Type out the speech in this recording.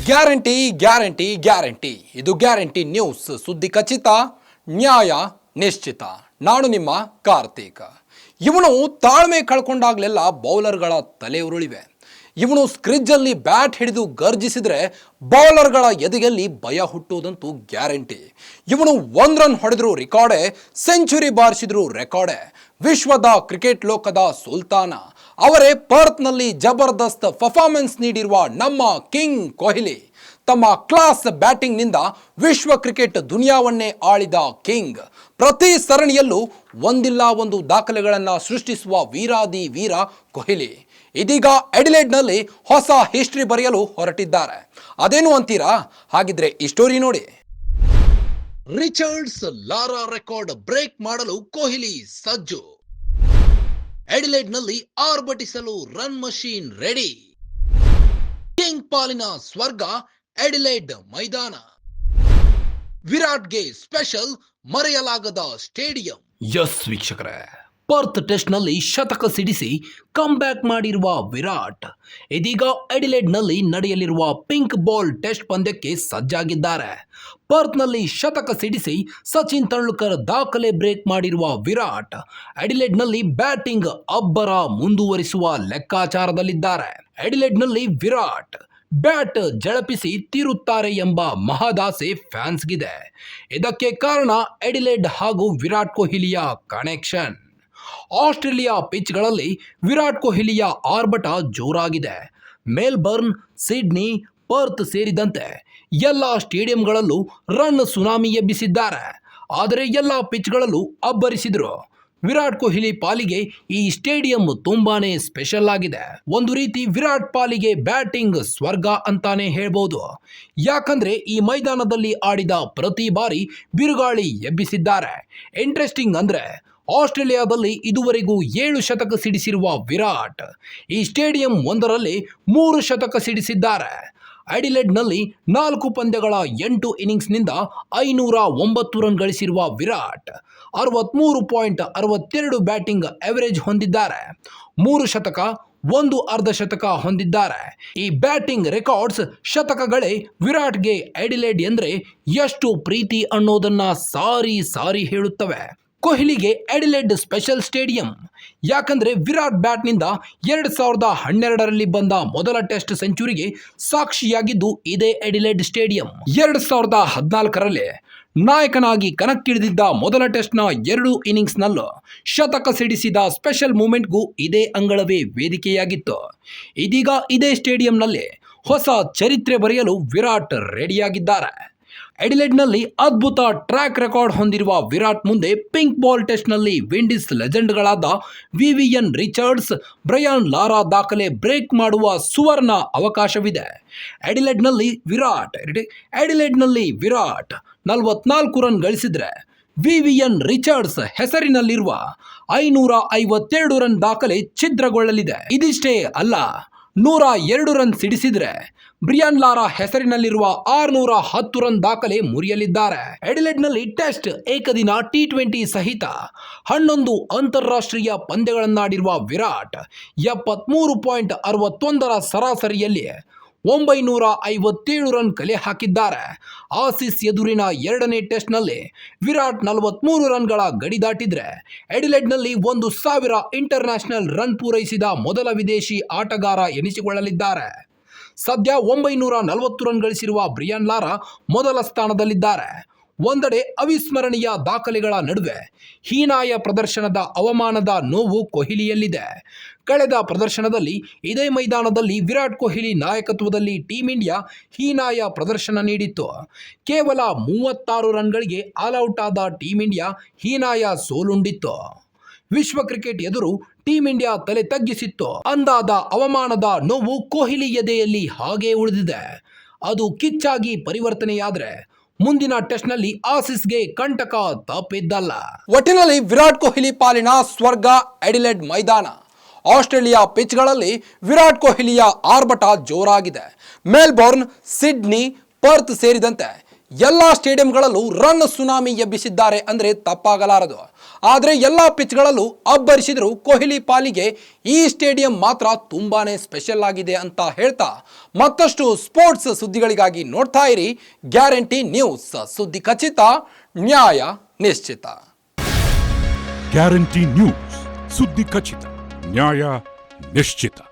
Guarantee guarantee guarantee ಇದು guarantee news. ಸುದ್ದಿ ಖಚಿತ, ನ್ಯಾಯ ನಿಶ್ಚಿತ. ನಾನು ನಿಮ್ಮ ಕಾರ್ತಿಕ್. ಇವನು ತಾಳ್ಮೆ ಕಳ್ಕೊಂಡಾಗಲೆಲ್ಲ ಬೌಲರ್ಗಳ ತಲೆ ಉರುಳಿವೆ. ಇವನು ಸ್ಕ್ರಿಜ್ಜಲ್ಲಿ ಬ್ಯಾಟ್ ಹಿಡಿದು ಗರ್ಜಿಸಿದ್ರೆ ಬೌಲರ್ಗಳ ಎದೆಯಲ್ಲಿ ಭಯ ಹುಟ್ಟುವುದಂತೂ ಗ್ಯಾರಂಟಿ. ಇವನು 1 ರನ್ ಹೊಡೆದ್ರು ರೆಕಾರ್ಡೆ, ಸೆಂಚುರಿ ಬಾರಿಸಿದ್ರು ರೆಕಾರ್ಡೆ. ವಿಶ್ವದ ಕ್ರಿಕೆಟ್ ಲೋಕದ ಸುಲ್ತಾನ ಅವರೇ ಪರ್ತ್ನಲ್ಲಿ ಜಬರ್ದಸ್ತ್ ಪರ್ಫಾರ್ಮೆನ್ಸ್ ನೀಡಿರುವ ನಮ್ಮ ಕಿಂಗ್ ಕೊಹ್ಲಿ. ತಮ್ಮ ಕ್ಲಾಸ್ ಬ್ಯಾಟಿಂಗ್ನಿಂದ ವಿಶ್ವ ಕ್ರಿಕೆಟ್ ದುನಿಯಾವನ್ನೇ ಆಳಿದ ಕಿಂಗ್ ಪ್ರತಿ ಸರಣಿಯಲ್ಲೂ ಒಂದಿಲ್ಲ ಒಂದು ದಾಖಲೆಗಳನ್ನು ಸೃಷ್ಟಿಸುವ ವೀರಾದಿ ವೀರ ಕೊಹ್ಲಿ ಇದೀಗ ಅಡಿಲೇಡ್ನಲ್ಲಿ ಹೊಸ ಹಿಸ್ಟ್ರಿ ಬರೆಯಲು ಹೊರಟಿದ್ದಾರೆ. ಅದೇನು ಅಂತೀರಾ? ಹಾಗಿದ್ರೆ ಈ ಸ್ಟೋರಿ ನೋಡಿ. ರಿಚರ್ಡ್ಸ್ ಲಾರಾ ರೆಕಾರ್ಡ್ ಬ್ರೇಕ್ ಮಾಡಲು ಕೊಹ್ಲಿ ಸಜ್ಜು. ಅಡಿಲೇಡ್ನಲ್ಲಿ ಆರ್ಭಟಿಸಲು ರನ್ ಮಷೀನ್ ರೆಡಿ. ಕಿಂಗ್ ಪಾಲಿನ ಸ್ವರ್ಗ ಅಡಿಲೇಡ್ ಮೈದಾನ. ವಿರಾಟ್ಗೆ ಸ್ಪೆಷಲ್ ಮರೆಯಲಾಗದ ಸ್ಟೇಡಿಯಂ. ಎಸ್ ವೀಕ್ಷಕರೇ, ಪರ್ತ್ ಟೆಸ್ಟ್ನಲ್ಲಿ ಶತಕ ಸಿಡಿಸಿ ಕಮ್ ಬ್ಯಾಕ್ ಮಾಡಿರುವ ವಿರಾಟ್ ಇದೀಗ ಅಡಿಲೇಡ್ನಲ್ಲಿ ನಡೆಯಲಿರುವ ಪಿಂಕ್ ಬಾಲ್ ಟೆಸ್ಟ್ ಪಂದ್ಯಕ್ಕೆ ಸಜ್ಜಾಗಿದ್ದಾರೆ. ಪರ್ತ್ನಲ್ಲಿ ಶತಕ ಸಿಡಿಸಿ ಸಚಿನ್ ತೆಂಡೂಲ್ಕರ್ ದಾಖಲೆ ಬ್ರೇಕ್ ಮಾಡಿರುವ ವಿರಾಟ್ ಅಡಿಲೇಡ್ನಲ್ಲಿ ಬ್ಯಾಟಿಂಗ್ ಅಬ್ಬರ ಮುಂದುವರಿಸುವ ಲೆಕ್ಕಾಚಾರದಲ್ಲಿದ್ದಾರೆ. ಅಡಿಲೇಡ್ನಲ್ಲಿ ವಿರಾಟ್ ಬ್ಯಾಟ್ ಝಳಪಿಸಿ ತೀರುತ್ತಾರೆ ಎಂಬ ಮಹದಾಸೆ ಫ್ಯಾನ್ಸ್ಗಿದೆ. ಇದಕ್ಕೆ ಕಾರಣ ಅಡಿಲೇಡ್ ಹಾಗೂ ವಿರಾಟ್ ಕೊಹ್ಲಿಯ ಕನೆಕ್ಷನ್. ಆಸ್ಟ್ರೇಲಿಯಾ ಪಿಚ್ಗಳಲ್ಲಿ ವಿರಾಟ್ ಕೊಹ್ಲಿಯ ಆರ್ಭಟ ಜೋರಾಗಿದೆ. ಮೆಲ್ಬರ್ನ್, ಸಿಡ್ನಿ, ಪರ್ತ್ ಸೇರಿದಂತೆ ಎಲ್ಲ ಸ್ಟೇಡಿಯಂಗಳಲ್ಲೂ ರನ್ ಸುನಾಮಿ ಎಬ್ಬಿಸಿದ್ದಾರೆ. ಆದರೆ ಎಲ್ಲ ಪಿಚ್ಗಳಲ್ಲೂ ಅಬ್ಬರಿಸಿದ್ರು. ವಿರಾಟ್ ಕೊಹ್ಲಿ ಪಾಲಿಗೆ ಈ ಸ್ಟೇಡಿಯಂ ತುಂಬಾನೇ ಸ್ಪೆಷಲ್ ಆಗಿದೆ. ಒಂದು ರೀತಿ ವಿರಾಟ್ ಪಾಲಿಗೆ ಬ್ಯಾಟಿಂಗ್ ಸ್ವರ್ಗ ಅಂತಾನೆ ಹೇಳ್ಬೋದು. ಯಾಕಂದ್ರೆ ಈ ಮೈದಾನದಲ್ಲಿ ಆಡಿದ ಪ್ರತಿ ಬಾರಿ ಬಿರುಗಾಳಿ ಎಬ್ಬಿಸಿದ್ದಾರೆ. ಇಂಟ್ರೆಸ್ಟಿಂಗ್ ಅಂದ್ರೆ ಆಸ್ಟ್ರೇಲಿಯಾದಲ್ಲಿ ಇದುವರೆಗೂ 7 ಶತಕ ಸಿಡಿಸಿರುವ ವಿರಾಟ್ ಈ ಸ್ಟೇಡಿಯಂ ಒಂದರಲ್ಲಿ 3 ಶತಕ ಸಿಡಿಸಿದ್ದಾರೆ. ಅಡಿಲೇಡ್ನಲ್ಲಿ 4 ಪಂದ್ಯಗಳ 8 ಇನ್ನಿಂಗ್ಸ್ನಿಂದ 509 ರನ್ ಗಳಿಸಿರುವ ವಿರಾಟ್ 63.62 ಬ್ಯಾಟಿಂಗ್ ಅವರೇಜ್ ಹೊಂದಿದ್ದಾರೆ. 3 ಶತಕ, 1 ಅರ್ಧ ಶತಕ ಹೊಂದಿದ್ದಾರೆ. ಈ ಬ್ಯಾಟಿಂಗ್ ರೆಕಾರ್ಡ್ಸ್, ಶತಕಗಳೇ ವಿರಾಟ್ಗೆ ಅಡಿಲೇಡ್ ಎಂದ್ರೆ ಎಷ್ಟು ಪ್ರೀತಿ ಅನ್ನೋದನ್ನ ಸಾರಿ ಸಾರಿ ಹೇಳುತ್ತವೆ. ಕೊಹ್ಲಿಗೆ ಅಡಿಲೇಡ್ ಸ್ಪೆಷಲ್ ಸ್ಟೇಡಿಯಂ. ಯಾಕಂದ್ರೆ ವಿರಾಟ್ ಬ್ಯಾಟ್ನಿಂದ 2012ರಲ್ಲಿ ಬಂದ ಮೊದಲ ಟೆಸ್ಟ್ ಸೆಂಚುರಿಗೆ ಸಾಕ್ಷಿಯಾಗಿದ್ದು ಇದೇ ಅಡಿಲೇಡ್ ಸ್ಟೇಡಿಯಂ. 2014ರಲ್ಲಿ ನಾಯಕನಾಗಿ ಕಣಕ್ಕಿಳಿದಿದ್ದ ಮೊದಲ ಟೆಸ್ಟ್ನ 2 ಇನ್ನಿಂಗ್ಸ್ನಲ್ಲೂ ಶತಕ ಸಿಡಿಸಿದ ಸ್ಪೆಷಲ್ ಮೂಮೆಂಟ್ಗೂ ಇದೇ ಅಂಗಳವೇ ವೇದಿಕೆಯಾಗಿತ್ತು. ಇದೀಗ ಇದೇ ಸ್ಟೇಡಿಯಂನಲ್ಲಿ ಹೊಸ ಚರಿತ್ರೆ ಬರೆಯಲು ವಿರಾಟ್ ರೆಡಿಯಾಗಿದ್ದಾರೆ. ಅಡಿಲೇಡ್ನಲ್ಲಿ ಅದ್ಭುತ ಟ್ರ್ಯಾಕ್ ರೆಕಾರ್ಡ್ ಹೊಂದಿರುವ ವಿರಾಟ್ ಮುಂದೆ ಪಿಂಕ್ ಬಾಲ್ ಟೆಸ್ಟ್ನಲ್ಲಿ ವಿಂಡೀಸ್ ಲೆಜೆಂಡ್ಗಳಾದ ವಿವಿಯನ್ ರಿಚರ್ಡ್ಸ್, ಬ್ರಯಾನ್ ಲಾರಾ ದಾಖಲೆ ಬ್ರೇಕ್ ಮಾಡುವ ಸುವರ್ಣ ಅವಕಾಶವಿದೆ. ಅಡಿಲೇಡ್ನಲ್ಲಿ ವಿರಾಟ್ 44 ರನ್ ಗಳಿಸಿದ್ರೆ ವಿವಿಯನ್ ರಿಚರ್ಡ್ಸ್ ಹೆಸರಿನಲ್ಲಿರುವ 552 ರನ್ ದಾಖಲೆ ಛಿದ್ರಗೊಳ್ಳಲಿದೆ. ಇದಿಷ್ಟೇ ಅಲ್ಲ, 102 ರನ್ ಸಿಡಿಸಿದ್ರೆ ಬ್ರಿಯಾನ್ ಲಾರಾ ಹೆಸರಿನಲ್ಲಿರುವ 610 ರನ್ ದಾಖಲೆ ಮುರಿಯಲಿದ್ದಾರೆ. ಅಡಿಲೇಡ್ನಲ್ಲಿ ಟೆಸ್ಟ್, ಏಕದಿನ, T20 ಸಹಿತ 11 ಅಂತಾರಾಷ್ಟ್ರೀಯ ಪಂದ್ಯಗಳನ್ನಾಡಿರುವ ವಿರಾಟ್ 73.61ರ ಸರಾಸರಿಯಲ್ಲಿ 957 ರನ್ ಕಲೆ ಹಾಕಿದ್ದಾರೆ. ಆಸೀಸ್ ಎದುರಿನ 2ನೇ ಟೆಸ್ಟ್ನಲ್ಲಿ ವಿರಾಟ್ 43 ರನ್ಗಳ ಗಡಿ ದಾಟಿದ್ರೆ ಅಡಿಲೇಡ್ನಲ್ಲಿ 1000 ಇಂಟರ್ನ್ಯಾಷನಲ್ ರನ್ ಪೂರೈಸಿದ ಮೊದಲ ವಿದೇಶಿ ಆಟಗಾರ ಎನಿಸಿಕೊಳ್ಳಲಿದ್ದಾರೆ. ಸದ್ಯ 940 ರನ್ ಗಳಿಸಿರುವ ಬ್ರಿಯಾನ್ ಲಾರಾ ಮೊದಲ ಸ್ಥಾನದಲ್ಲಿದ್ದಾರೆ. ಒಂದೆಡೆ ಅವಿಸ್ಮರಣೀಯ ದಾಖಲೆಗಳ ನಡುವೆ ಹೀನಾಯ ಪ್ರದರ್ಶನದ ಅವಮಾನದ ನೋವು ಕೊಹ್ಲಿಯಲ್ಲಿದೆ. ಕಳೆದ ಪ್ರದರ್ಶನದಲ್ಲಿ ಇದೇ ಮೈದಾನದಲ್ಲಿ ವಿರಾಟ್ ಕೊಹ್ಲಿ ನಾಯಕತ್ವದಲ್ಲಿ ಟೀಂ ಇಂಡಿಯಾ ಹೀನಾಯ ಪ್ರದರ್ಶನ ನೀಡಿತ್ತು. ಕೇವಲ 36 ರನ್ಗಳಿಗೆ ಆಲ್ಔಟ್ ಆದ ಟೀಂ ಇಂಡಿಯಾ ಹೀನಾಯ ಸೋಲುಂಡಿತ್ತು. ವಿಶ್ವ ಕ್ರಿಕೆಟ್ ಎದುರು ಟೀಂ ಇಂಡಿಯಾ ತಲೆ ತಗ್ಗಿಸಿತ್ತು. ಅಂದಾದ ಅವಮಾನದ ನೋವು ಕೊಹ್ಲಿ ಎದೆಯಲ್ಲಿ ಹಾಗೇ ಉಳಿದಿದೆ. ಅದು ಕಿಚ್ಚಾಗಿ ಪರಿವರ್ತನೆಯಾದ್ರೆ ಮುಂದಿನ ಟೆಸ್ಟ್ನಲ್ಲಿ ಆಸೀಸ್ಗೆ ಕಂಟಕ ತಪ್ಪಿದ್ದಲ್ಲ. ಒಟ್ಟಿನಲ್ಲಿ ವಿರಾಟ್ ಕೊಹ್ಲಿ ಪಾಲಿನ ಸ್ವರ್ಗ ಅಡಿಲೇಡ್ ಮೈದಾನ. ಆಸ್ಟ್ರೇಲಿಯಾ ಪಿಚ್ಗಳಲ್ಲಿ ವಿರಾಟ್ ಕೊಹ್ಲಿಯ ಆರ್ಭಟ ಜೋರಾಗಿದೆ. ಮೆಲ್ಬೋರ್ನ್, ಸಿಡ್ನಿ, ಪರ್ತ್ ಸೇರಿದಂತೆ ಎಲ್ಲ ಸ್ಟೇಡಿಯಂಗಳಲ್ಲೂ ರನ್ ಸುನಾಮಿ ಎಬ್ಬಿಸಿದ್ದಾರೆ ಅಂದರೆ ತಪ್ಪಾಗಲಾರದು. ಆದರೆ ಎಲ್ಲ ಪಿಚ್ಗಳಲ್ಲೂ ಅಬ್ಬರಿಸಿದ್ರು ಕೊಹ್ಲಿ ಪಾಲಿಗೆ ಈ ಸ್ಟೇಡಿಯಂ ಮಾತ್ರ ತುಂಬಾನೇ ಸ್ಪೆಷಲ್ ಆಗಿದೆ ಅಂತ ಹೇಳ್ತಾ ಮತ್ತಷ್ಟು ಸ್ಪೋರ್ಟ್ಸ್ ಸುದ್ದಿಗಳಿಗಾಗಿ ನೋಡ್ತಾ ಇರಿ ಗ್ಯಾರಂಟಿ ನ್ಯೂಸ್. ಸುದ್ದಿ ಖಚಿತ, ನ್ಯಾಯ ನಿಶ್ಚಿತ. ಗ್ಯಾರಂಟಿ ನ್ಯೂಸ್, ಸುದ್ದಿ ಖಚಿತ, ನ್ಯಾಯ ನಿಶ್ಚಿತ.